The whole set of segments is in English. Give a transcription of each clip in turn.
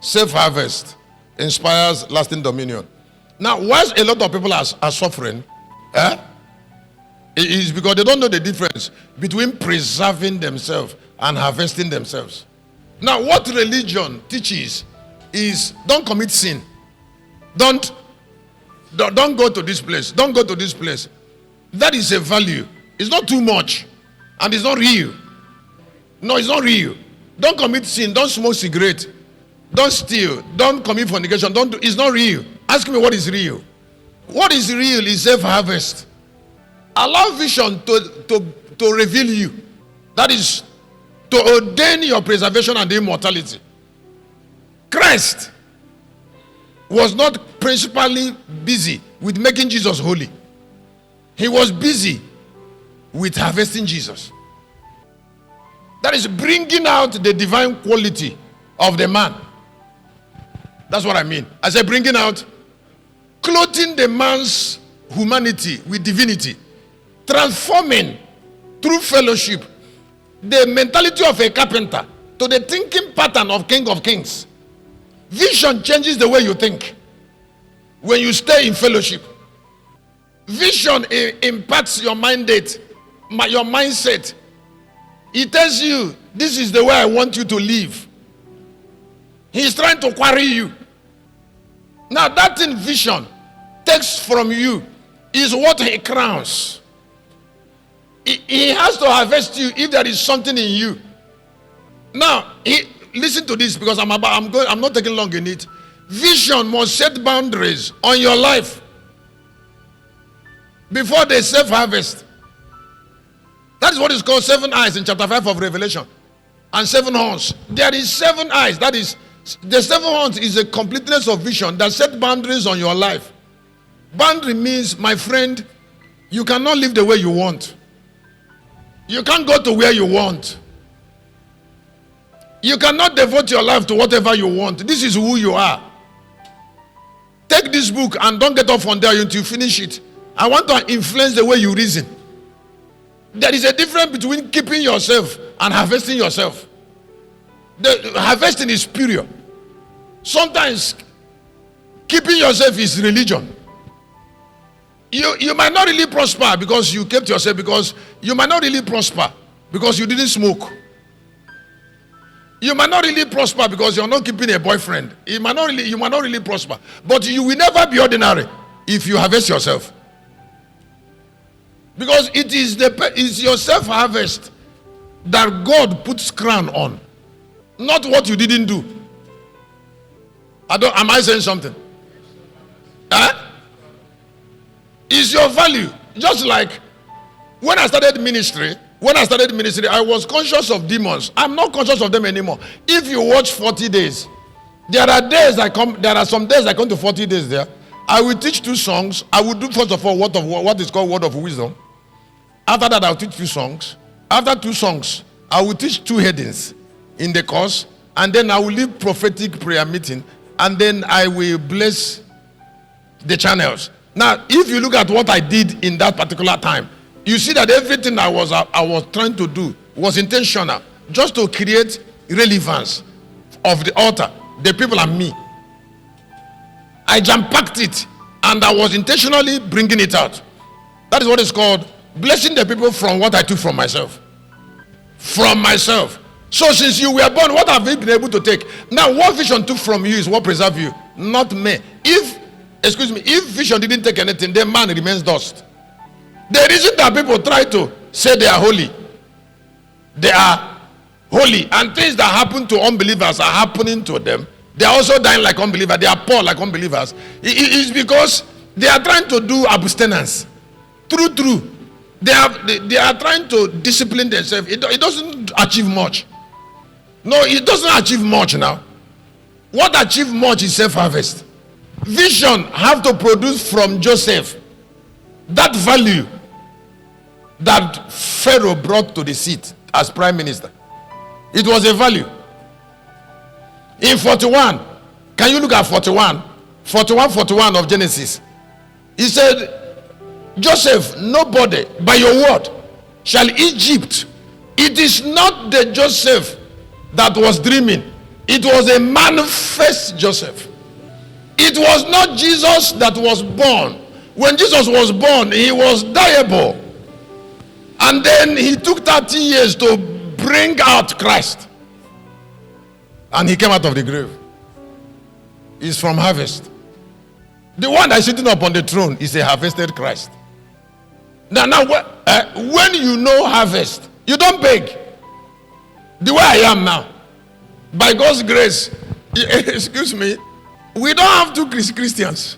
safe harvest inspires lasting dominion. Now, why a lot of people are suffering, it is because they don't know the difference between preserving themselves and harvesting themselves. Now, what religion teaches is don't commit sin. Don't go to this place. Don't go to this place. That is a value. It's not too much. And it's not real. No, it's not real. Don't commit sin. Don't smoke cigarette. Don't steal. Don't commit fornication. It's not real. Ask me what is real. What is real is safe harvest. Allow vision to reveal you. That is to ordain your preservation and immortality. Christ was not principally busy with making Jesus holy. He was busy with harvesting Jesus. That is bringing out the divine quality of the man. That's what I mean. I said bringing out, clothing the man's humanity with divinity, transforming through fellowship the mentality of a carpenter to the thinking pattern of King of Kings. Vision changes the way you think when you stay in fellowship. Vision impacts your mindset. It tells you, this is the way I want you to live. He's trying to quarry you. Now that in vision takes from you is what he crowns. He has to harvest you if there is something in you. Now, listen to this because I'm not taking long in it. Vision must set boundaries on your life before they safe harvest. That is what is called 7 eyes in chapter 5 of Revelation. And 7 horns. There is 7 eyes. That is, the 7 horns is a completeness of vision that set boundaries on your life. Boundary means, my friend, you cannot live the way you want. You can't go to where you want. You cannot devote your life to whatever you want. This is who you are. Take this book and don't get off on there until you finish it. I want to influence the way you reason. There is a difference between keeping yourself and harvesting yourself. The harvesting is pure. Sometimes keeping yourself is religion. You might not really prosper because you kept yourself, because you might not really prosper because you didn't smoke. You might not really prosper because you're not keeping a boyfriend. You might not really prosper. But you will never be ordinary if you harvest yourself. Because it is your self-harvest that God puts crown on. Not what you didn't do. Am I saying something? It's your value. Just like when I started ministry, I was conscious of demons. I'm not conscious of them anymore. If you watch 40 days, there are some days I come to 40 days there. I will teach 2 songs. I will do first of all what is called word of wisdom. After that, I'll teach 2 songs. After 2 songs, I will teach 2 headings in the course, and then I will lead prophetic prayer meeting, and then I will bless the channels. Now, if you look at what I did in that particular time, you see that everything I was trying to do was intentional, just to create relevance of the altar, the people, and me. I jam-packed it, and I was intentionally bringing it out. That is what is called blessing the people from what I took from myself. From myself. So since you were born, what have you been able to take? Now, what vision took from you is what preserved you, not me. If vision didn't take anything, then man remains dust. The reason that people try to say they are holy, and things that happen to unbelievers are happening to them. They are also dying like unbelievers. They are poor like unbelievers. It is because they are trying to do abstinence. True. They are trying to discipline themselves. It doesn't achieve much. No, it doesn't achieve much now. What achieves much is self-harvest. Vision have to produce from Joseph that value that Pharaoh brought to the seat as prime minister. It was a value. In 41, can you look at 41 of Genesis? He said, Joseph, nobody by your word shall Egypt. It is not the Joseph that was dreaming. It was a manifest Joseph. It was not Jesus that was born. When Jesus was born, he was diable. And then he took 30 years to bring out Christ. And he came out of the grave. He's from harvest. The one that is sitting upon the throne is a harvested Christ. Now when you know harvest, you don't beg. The way I am now, by God's grace, excuse me, we don't have two Christians.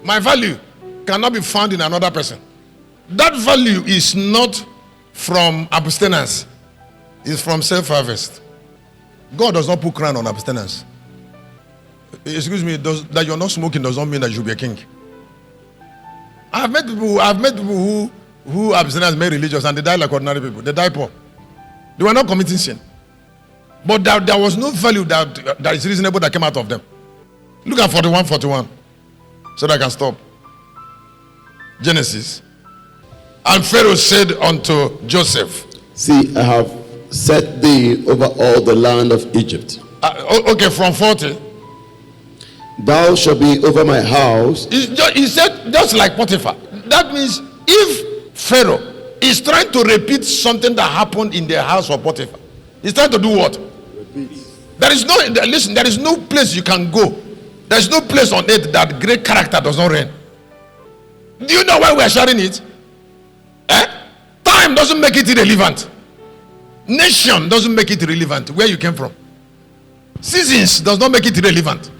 My value cannot be found in another person. That value is not from abstinence. It's from self-harvest. God does not put crown on abstinence. Excuse me, that you're not smoking does not mean that you should be a king. I've met people who abstinence made religious and they die like ordinary people. They die poor. They were not committing sin. But there was no value that is reasonable that came out of them. Look at 41 so that I can stop. Genesis. And Pharaoh said unto Joseph, see, I have set thee over all the land of Egypt. Okay, from 40. Thou shalt be over my house. He said, just like Potiphar. That means if Pharaoh is trying to repeat something that happened in the house of Potiphar, he's trying to do what? Repeat. There is no place you can go. There is no place on earth that great character does not reign. Do you know why we are sharing it? Time doesn't make it irrelevant. Nation doesn't make it irrelevant. Where you came from. Seasons does not make it irrelevant.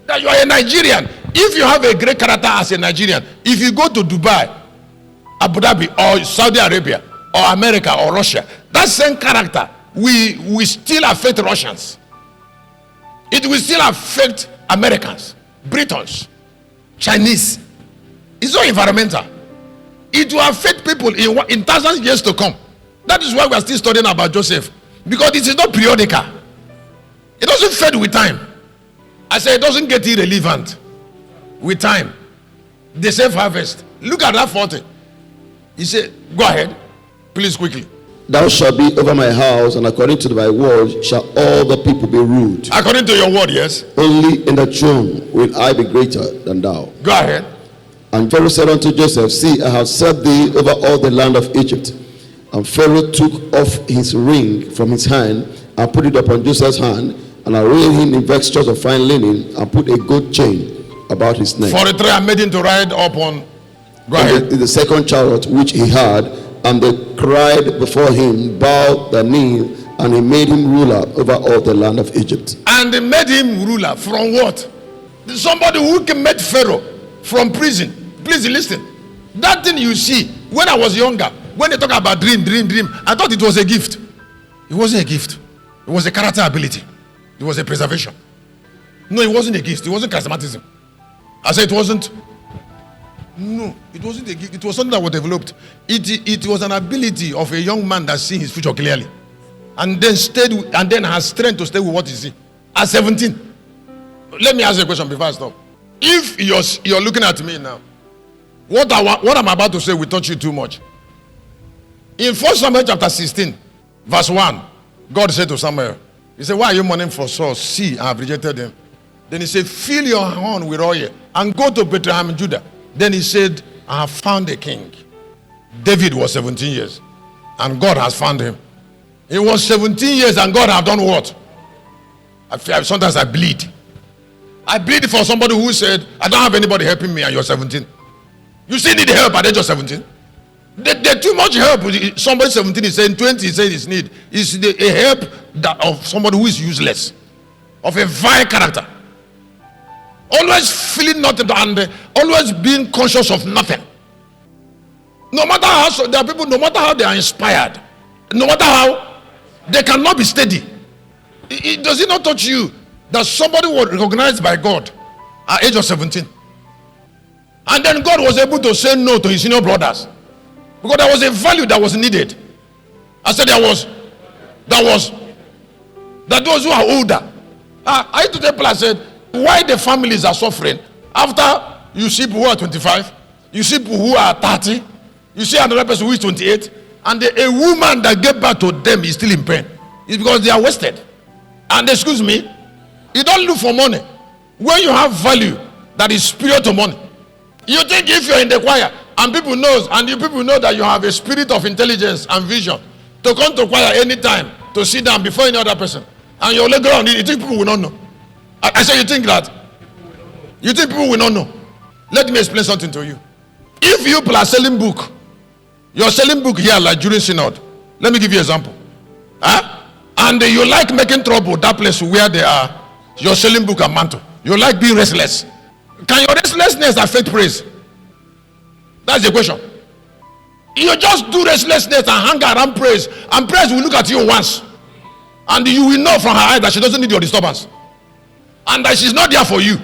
That you are a Nigerian. If you have a great character as a Nigerian, if you go to Dubai, Abu Dhabi, or Saudi Arabia, or America, or Russia, that same character will still affect Russians. It will still affect Americans, Britons, Chinese. It's not environmental. It will affect people in thousands of years to come. That is why we are still studying about Joseph. Because it is not periodical. It doesn't fade with time. I say it doesn't get irrelevant with time. The self-harvest. Look at that 40. He said, go ahead, please, quickly. Thou shalt be over my house, and according to thy word shall all the people be ruled. According to your word, yes. Only in the throne will I be greater than thou. Go ahead. And Pharaoh said unto Joseph, see, I have set thee over all the land of Egypt. And Pharaoh took off his ring from his hand, and put it upon Joseph's hand, and arrayed him in vestures of fine linen, and put a gold chain about his neck. 43, I made him to ride upon. Go ahead. In the second chariot which he had, and they cried before him, bowed their knee, and he made him ruler over all the land of Egypt. And they made him ruler from what? Somebody who made Pharaoh from prison. Please listen. That thing you see, when I was younger, when they talk about dream, I thought it was a gift. It wasn't a gift. It was a character ability. It was a preservation. No, it wasn't a gift. It wasn't charismatism. I said it wasn't. No, it wasn't a gift. It was something that was developed. It was an ability of a young man that sees his future clearly, and then has strength to stay with what he sees. At 17, let me ask you a question before I stop. If you're looking at me now, what I'm about to say will touch you too much. In 1 Samuel chapter 16, verse 1, God said to Samuel, he said, why are you mourning for Saul? See, I have rejected him. Then he said, fill your horn with oil and go to Bethlehem in Judah. Then he said, I have found a king. David was 17 years and God has found him. He was 17 years and God has done what? Sometimes I bleed. I bleed for somebody who said, I don't have anybody helping me and you're 17. You still need help at the age of 17? There's too much help. Somebody 17 is saying 20 is saying his need. Is a help of somebody who is useless, of a vile character. Always feeling nothing and always being conscious of nothing. No matter how, there are people, no matter how they are inspired, no matter how, they cannot be steady. Does it not touch you that somebody was recognized by God at age of 17? And then God was able to say no to his senior brothers. Because there was a value that was needed. I said that those who are older. I used to tell people, I said, why the families are suffering after you see people who are 25, you see people who are 30, you see another person who is 28, and a woman that gave birth to them is still in pain. It's because they are wasted. And excuse me, you don't look for money when you have value that is superior to money. You think if you're in the choir and people know that you have a spirit of intelligence and vision to come to choir anytime to sit down before any other person, and you're leg around, you think people will not know? I say you think that? You think people will not know? Let me explain something to you. If you are selling book, you're selling book here like during synod. Let me give you an example. And you like making trouble that place where they are. You're selling book and mantle. You like being restless. Can your restlessness affect praise? That's the question. You just do restlessness and hang around praise, and praise will look at you once, and you will know from her eyes that she doesn't need your disturbance, and that she's not there for you,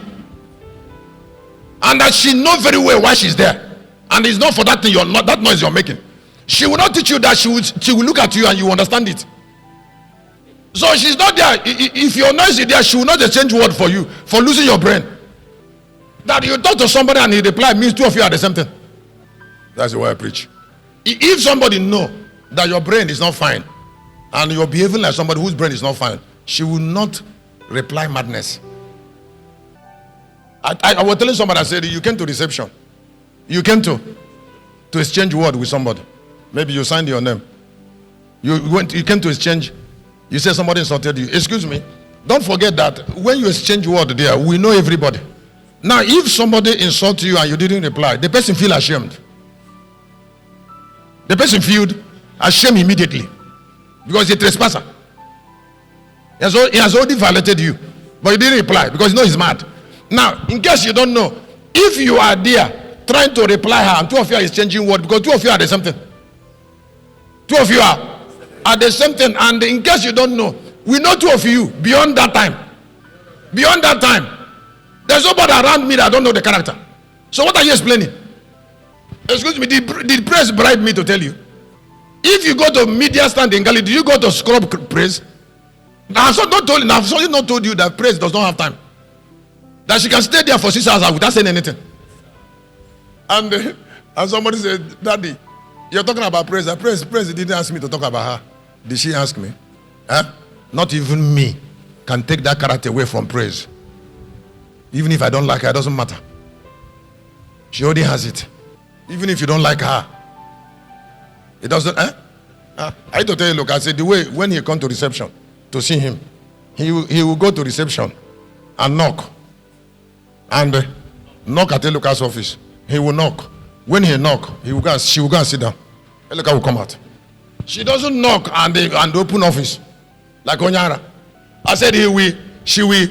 and that she knows very well why she's there, and it's not for that thing that noise you're making. She will not teach you that. She will look at you and you understand it. So she's not there. If your noise is there, she will not exchange word for you for losing your brain. That you talk to somebody and he reply means two of you are the same thing. That's the way I preach. If somebody know that your brain is not fine and you're behaving like somebody whose brain is not fine, she will not reply madness. I was telling somebody, I said, you came to reception. You came to exchange word with somebody. Maybe you signed your name. You came to exchange. You said somebody insulted you. Excuse me. Don't forget that when you exchange word there, we know everybody. Now, if somebody insults you and you didn't reply, the person feel ashamed. The person feels ashamed immediately because he's a trespasser. He has already violated you, but you didn't reply because you know he's mad. Now, in case you don't know, if you are there trying to reply her and two of you are exchanging word, because two of you are the same thing. Two of you are the same thing, and in case you don't know, we know two of you beyond that time. Beyond that time. There's nobody around me that don't know the character. So what are you explaining? Excuse me, did praise bribe me to tell you? If you go to media stand in Galilee, do you go to scrub praise? I've not told you that praise does not have time. That she can stay there for 6 hours without saying anything. And somebody said, Daddy, you're talking about praise. Praise didn't ask me to talk about her. Did she ask me? Not even me can take that character away from praise. Even if I don't like her, it doesn't matter. She already has it. Even if you don't like her, it doesn't. I had to tell you, look, I said the way when he come to reception to see him, he will go to reception and knock. And knock at Eluka's office. He will knock. When he knock, she will go and sit down. Eluka will come out. She doesn't knock and open office like Onyara. I said she will.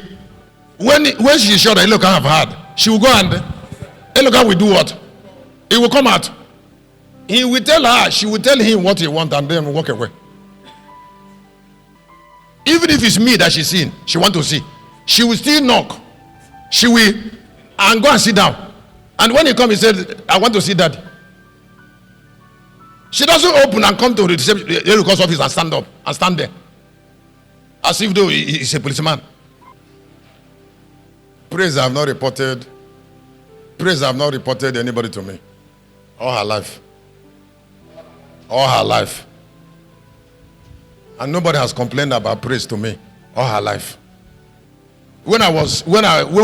When she is sure that Eluka have heard, she will go and Eluka will do what? He will come out. He will tell her, she will tell him what he wants and then walk away. Even if it's me that she's seeing, she want to see, she will still knock. She will and go and sit down. And when he comes, he said, I want to see Daddy. She doesn't open and come to the Eluka's office and stand up and stand there. As if though he's a policeman. Praise I have not reported anybody to me. All her life. All her life. And nobody has complained about praise to me all her life. When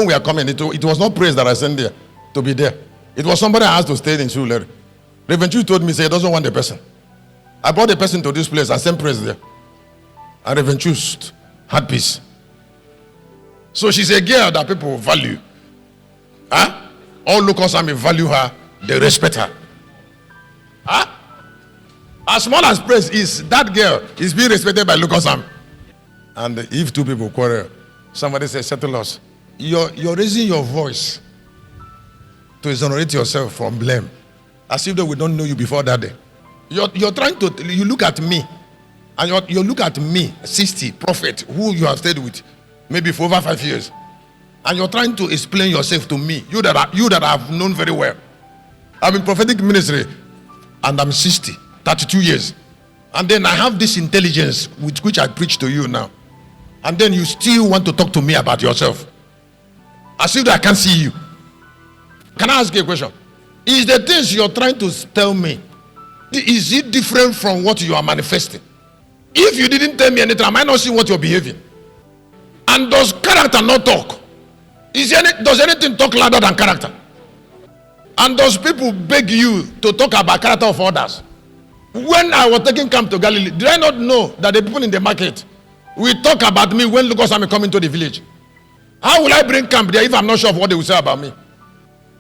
we are coming, it was not praise that I sent there to be there. It was somebody I asked to stay in Surulere. Reverend Chu told me, say he doesn't want the person. I brought the person to this place and sent praise there. And Reverend Chu had peace. So she's a girl that people value. All locals may value her, they respect her. As small as praise is, that girl is being respected by locals. And if two people quarrel, somebody says, settle us. You're raising your voice to exonerate yourself from blame. As if they we don't know you before that day. You're trying to, you look at me, and you look at me, 60, prophet, who you have stayed with, maybe for over 5 years. And you're trying to explain yourself to me, you that I've known very well. I'm in prophetic ministry, and I'm 60, 32 years. And then I have this intelligence with which I preach to you now. And then you still want to talk to me about yourself. As if I can't see you. Can I ask you a question? Is the things you're trying to tell me, is it different from what you are manifesting? If you didn't tell me anything, I might not see what you're behaving. And does character not talk? Does anything talk louder than character? And does people beg you to talk about character of others? When I was taking camp to Galilee, did I not know that the people in the market will talk about me when Lucas am coming to the village? How will I bring camp there if I'm not sure of what they will say about me?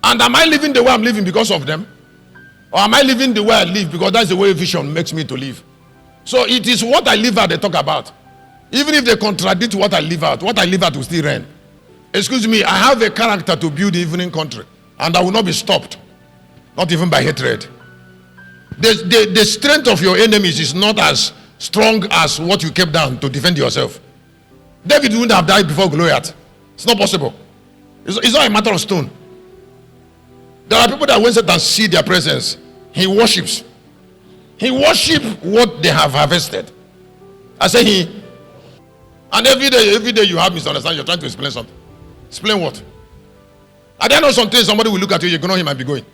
And am I living the way I'm living because of them? Or am I living the way I live because that's the way vision makes me to live? So it is what I live out they talk about. Even if they contradict what I live out will still reign. Excuse me, I have a character to build the evening country, and I will not be stopped, not even by hatred. The strength of your enemies is not as strong as what you kept down to defend yourself. David wouldn't have died before Goliath. It's not possible. It's not a matter of stone. There are people that when Satan see their presence, he worships. He worships what they have harvested. I say he. And every day you have misunderstanding. You're trying to explain something. Explain what? I don't know something. Somebody will look at you. You ignore him and be going.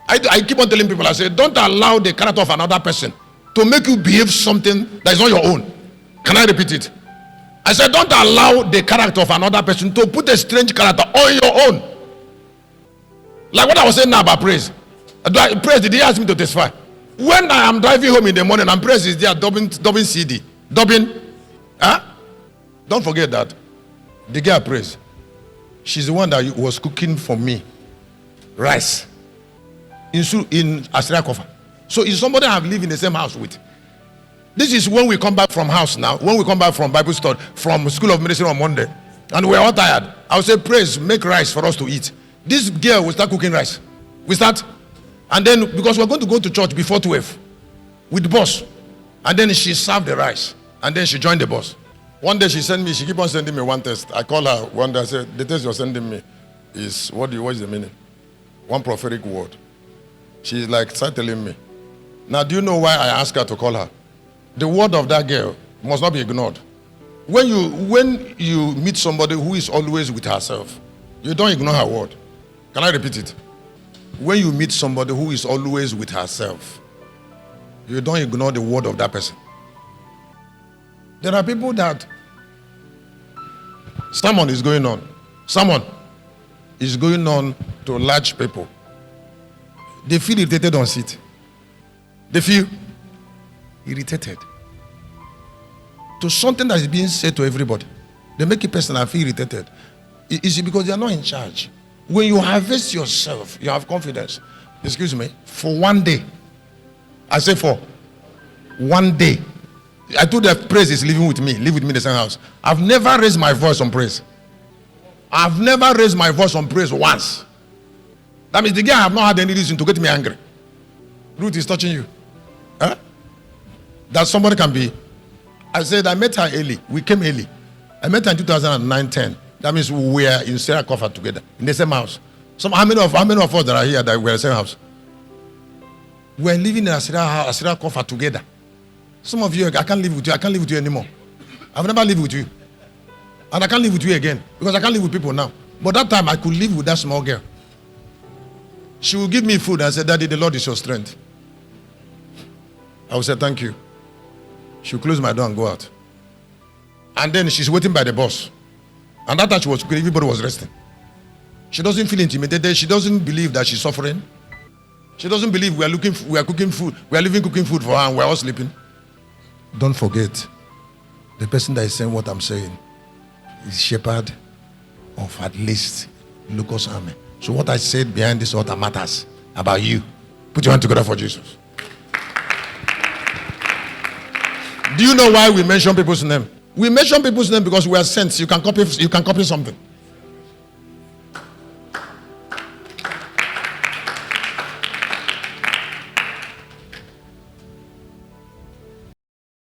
I keep on telling people. I say, don't allow the character of another person to make you behave something that is not your own. Can I repeat it? I said, don't allow the character of another person to put a strange character on your own. Like what I was saying now about praise. Praise, did he ask me to testify? When I am driving home in the morning and praise is there dubbing CD. Don't forget that. The girl praise. She's the one that was cooking for me rice in Asira Kofa. So it's somebody I have lived in the same house with. This is when we come back from house now. When we come back from Bible study, from School of Ministration on Monday, and we're all tired. I will say, praise, make rice for us to eat. This girl will start cooking rice. We start, and then because we're going to go to church before 12 with the boss, and then she served the rice, and then she joined the boss. One day she keep on sending me one test. I call her one day, I said, the test you're sending me is, what is the meaning? One prophetic word. She's like, start telling me. Now, do you know why I asked her to call her? The word of that girl must not be ignored. When you meet somebody who is always with herself, you don't ignore her word. Can I repeat it? When you meet somebody who is always with herself, you don't ignore the word of that person. There are people that sermon is going on to large people. They feel irritated on seat. They feel irritated to something that is being said to everybody. They make a person feel irritated. It's because they are not in charge. When you harvest yourself, you have confidence. Excuse me, for one day. I say for one day. I told that praise is living with me in the same house. I've never raised my voice on praise. I've never raised my voice on praise once. That means the girl have not had any reason to get me angry. Ruth is touching you. Huh? That somebody can be. I said I met her early. We came early. I met her in 2009-10. That means we were in Sarah Kofa together in the same house. How many of us that are here that were in the same house? We are living in Asira Kofa together. Some of you, I can't live with you. I can't live with you anymore. I've never lived with you. And I can't live with you again. Because I can't live with people now. But that time I could live with that small girl. She will give me food and say, Daddy, the Lord is your strength. I will say, thank you. She will close my door and go out. And then she's waiting by the bus. And that time everybody was resting. She doesn't feel intimidated. She doesn't believe that she's suffering. She doesn't believe we are cooking food. We are leaving cooking food for her and we're all sleeping. Don't forget, the person that is saying what I'm saying is shepherd of at least Lucas army. So what I said behind this altar matters about you. Put your hand together for Jesus. Do you know why we mention people's name? We mention people's name because we are sent. You can copy something.